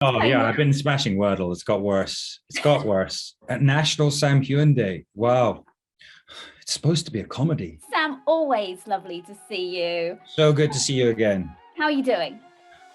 Oh Playing yeah, I've Wordle. been smashing Wordle. It's got worse. It's got worse. At National Sam Heughan Day. Wow. It's supposed to be a comedy. Sam, always lovely to see you. So good to see you again. How are you doing?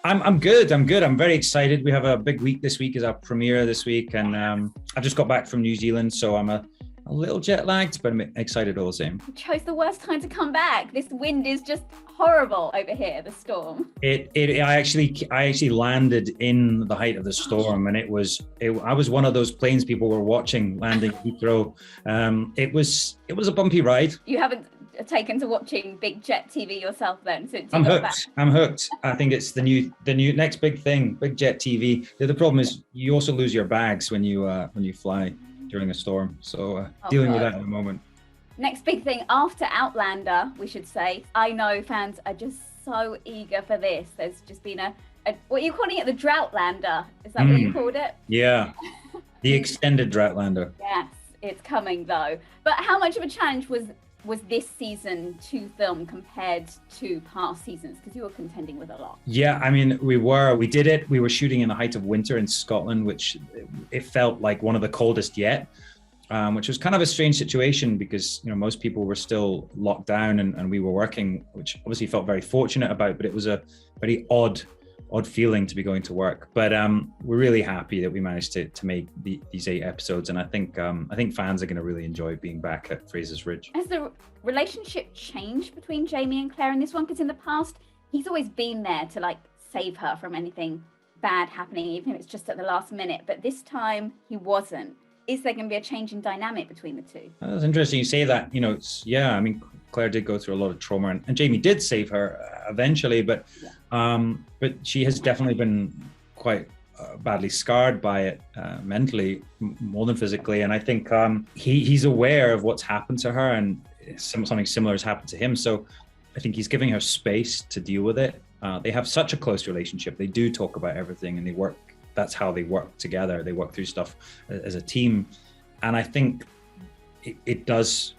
I'm good. I'm good. I'm very excited. We have a big week this week, is our premiere this week, and I've just got back from New Zealand, so I'm a little jet lagged, but I'm excited all the same. You chose the worst time to come back. This wind is just horrible over here, the storm. I actually landed in the height of the storm, and I was one of those planes people were watching landing Heathrow. It was a bumpy ride. You haven't taken to watching big jet TV yourself then since you I'm got hooked. back. I'm hooked. I think it's the new next big thing, big jet TV. The problem is you also lose your bags when you fly during a storm. So dealing with that at the moment. Next big thing after Outlander, we should say. I know fans are just so eager for this. There's just been a what are you calling it? The Droughtlander? Is that what you called it? Yeah, the extended Droughtlander. Yes, it's coming though. But how much of a challenge was this season to film compared to past seasons? Because you were contending with a lot. Yeah, I mean, we did it. We were shooting in the height of winter in Scotland, which it felt like one of the coldest yet, which was kind of a strange situation because, most people were still locked down and we were working, which obviously felt very fortunate about, but it was a very odd feeling to be going to work. But we're really happy that we managed to make these 8 episodes, and I think fans are going to really enjoy being back at Fraser's Ridge. Has the relationship changed between Jamie and Claire in this one? Because in the past, he's always been there to save her from anything bad happening, even if it's just at the last minute. But this time, he wasn't. Is there going to be a change in dynamic between the two? That's interesting you say that. I mean, Claire did go through a lot of trauma, and Jamie did save her eventually, but she has definitely been quite badly scarred by it mentally, more than physically. And I think he's aware of what's happened to her, and something similar has happened to him. So I think he's giving her space to deal with it. They have such a close relationship. They do talk about everything, and they work. That's how they work together. They work through stuff as a team, and I think it does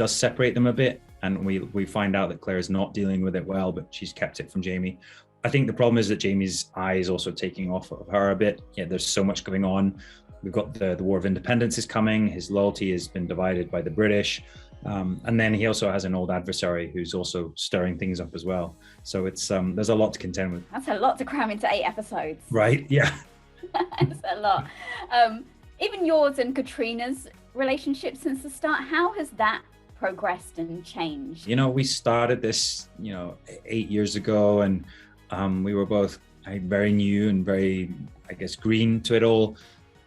separate them a bit. And we find out that Claire is not dealing with it well, but she's kept it from Jamie. I think the problem is that Jamie's eye is also taking off of her a bit. Yeah, there's so much going on. We've got the War of Independence is coming. His loyalty has been divided by the British. And then he also has an old adversary who's also stirring things up as well. So it's there's a lot to contend with. That's a lot to cram into 8 episodes. Right, yeah. That's a lot. Even yours and Katrina's relationship since the start, how has that progressed and changed? We started this, 8 years ago, and we were both very new and very, I guess, green to it all.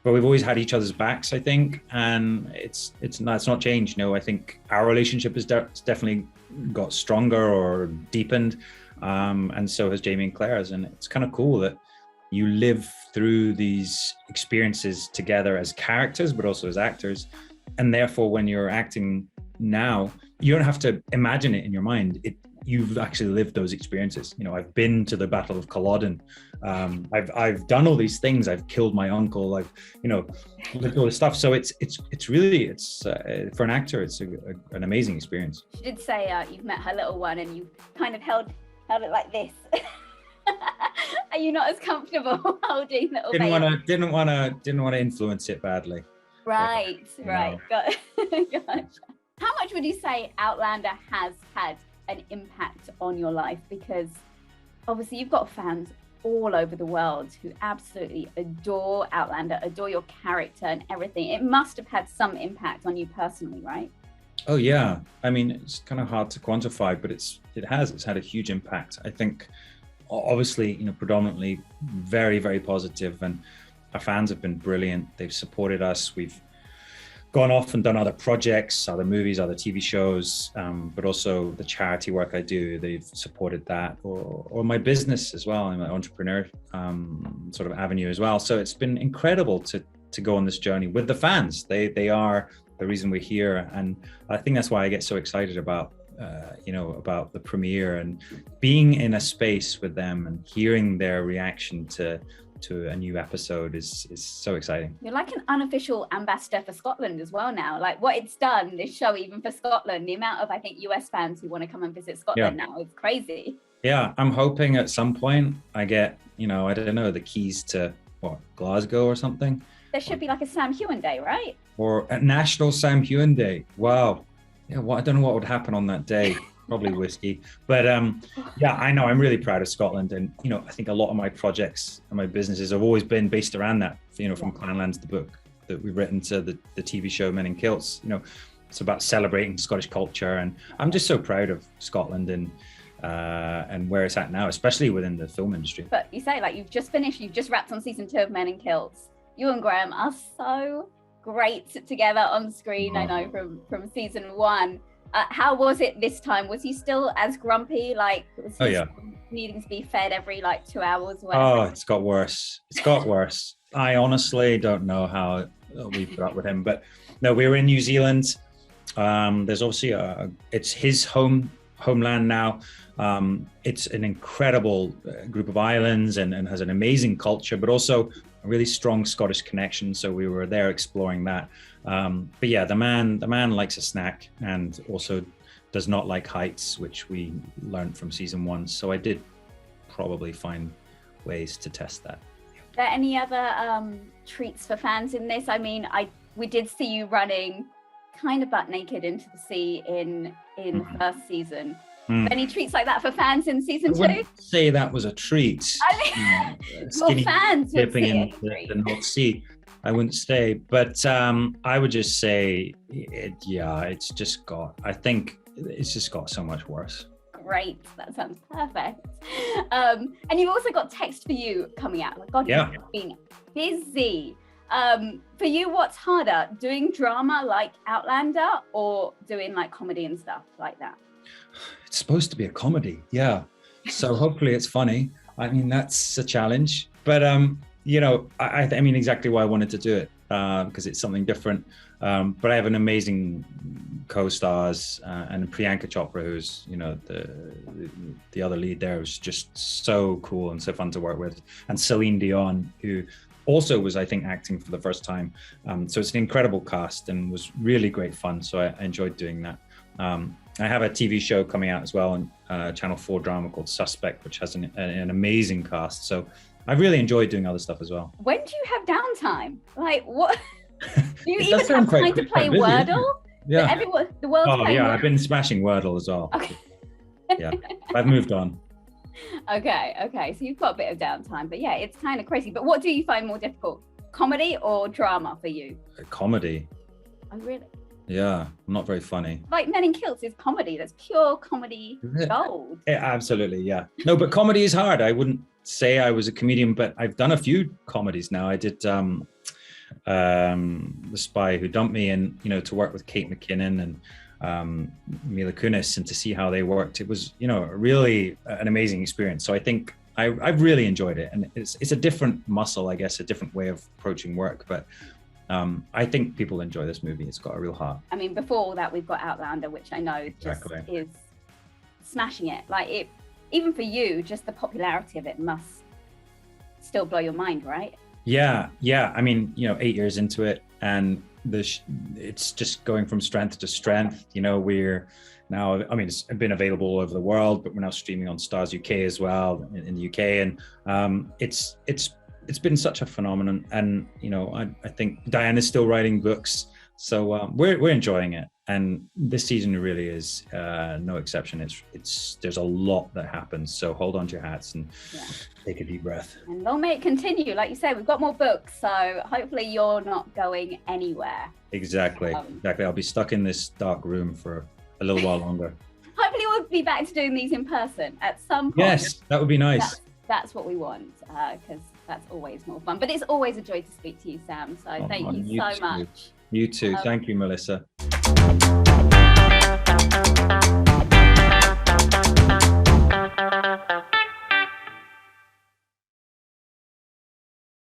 But we've always had each other's backs, I think, and it's not changed. I think our relationship has definitely got stronger or deepened, and so has Jamie and Claire's. And it's kind of cool that you live through these experiences together as characters, but also as actors. And therefore, when you're acting now, you don't have to imagine it in your mind. You've actually lived those experiences. I've been to the Battle of Culloden. I've done all these things. I've killed my uncle. I've lived all this stuff. So it's really for an actor, it's an amazing experience. She did say you've met her little one and you kind of held it like this. Are you not as comfortable holding little baby? Didn't want to influence it badly. Right. Gotcha. How much would you say Outlander has had an impact on your life? Because obviously you've got fans all over the world who absolutely adore Outlander, adore your character and everything. It must have had some impact on you personally, right? Oh yeah, I mean, it's kind of hard to quantify, but it's had a huge impact. I think obviously, predominantly very, very positive, and our fans have been brilliant. They've supported us. We've gone off and done other projects, other movies, other TV shows, but also the charity work I do, they've supported that, or my business as well. I'm an entrepreneur sort of avenue as well. So it's been incredible to go on this journey with the fans. They are the reason we're here. And I think that's why I get so excited about the premiere and being in a space with them and hearing their reaction to a new episode is so exciting. You're like an unofficial ambassador for Scotland as well now. Like what it's done, this show, even for Scotland, the amount of, I think, US fans who want to come and visit Scotland now is crazy. Yeah, I'm hoping at some point I get, I don't know, the keys to Glasgow or something. There should be like a Sam Heughan Day, right? Or a National Sam Heughan Day. Wow. Yeah, I don't know what would happen on that day. Probably whiskey. But yeah, I know I'm really proud of Scotland. And, I think a lot of my projects and my businesses have always been based around that, from Clanlands, the book that we've written, to the TV show Men in Kilts. It's about celebrating Scottish culture. And I'm just so proud of Scotland and where it's at now, especially within the film industry. But you say, like, you've just wrapped on season 2 of Men in Kilts. You and Graham are so great together on screen. I know from season 1. How was it this time? Was he still as grumpy? Like, was he needing to be fed every 2 hours? Oh, it's got worse. It's got worse. I honestly don't know how we put up with him. But no, we were in New Zealand. There's obviously it's his homeland now. It's an incredible group of islands and has an amazing culture, but also a really strong Scottish connection. So we were there exploring that. But yeah, the man likes a snack and also does not like heights, which we learned from season 1. So I did probably find ways to test that. Are there any other treats for fans in this? I mean, we did see you running kind of butt naked into the sea in the first season. Any treats like that for fans in season 2? I wouldn't say that was a treat. I mean, well, fans would dipping see in the North Sea. I wouldn't say, but I would just say, it's just got so much worse. Great, that sounds perfect. And you've also got Text for You coming out. Oh my God, you've been busy. For you, what's harder, doing drama like Outlander or doing like comedy and stuff like that? It's supposed to be a comedy, yeah. So hopefully it's funny. I mean, that's a challenge. But I mean, exactly why I wanted to do it, because it's something different. But I have an amazing co-stars, and Priyanka Chopra, who's the other lead there, was just so cool and so fun to work with, and Celine Dion, who also was, I think, acting for the first time. So it's an incredible cast and was really great fun. So I enjoyed doing that. I have a TV show coming out as well on Channel 4 drama called Suspect, which has an amazing cast. So I've really enjoyed doing other stuff as well. When do you have downtime? Like, what? Do you even have time to play Wordle? Yeah. The world's playing Wordle. I've been smashing Wordle as well. Okay. Yeah, I've moved on. Okay. So you've got a bit of downtime, but yeah, it's kind of crazy. But what do you find more difficult, comedy or drama for you? Comedy. Oh, really? Yeah, I'm not very funny. Like Men in Kilts is comedy. That's pure comedy gold. Yeah, absolutely, yeah. No, but comedy is hard. I wouldn't say I was a comedian, but I've done a few comedies now. I did The Spy Who Dumped Me, and to work with Kate McKinnon and Mila Kunis, and to see how they worked, it was really an amazing experience. So I think I've really enjoyed it, and it's a different muscle, I guess, a different way of approaching work, but I think people enjoy this movie. It's got a real heart. I mean, before that, we've got Outlander, which I know just is smashing it. Like, it, even for you, just the popularity of it must still blow your mind, right? Yeah. I mean, 8 years into it, and it's just going from strength to strength. We're now, I mean, it's been available all over the world, but we're now streaming on Stars UK as well in the UK, and it's been such a phenomenon. And I think Diana's still writing books, so we're enjoying it. And this season really is no exception. There's a lot that happens, so hold on to your hats and take a deep breath. And long may it continue. Like you said, we've got more books, so hopefully you're not going anywhere. Exactly. I'll be stuck in this dark room for a little while longer. Hopefully we'll be back to doing these in person at some point. Yes, that would be nice. That's what we want, because that's always more fun. But it's always a joy to speak to you, Sam. So thank you so much. You too. Thank you, Melissa.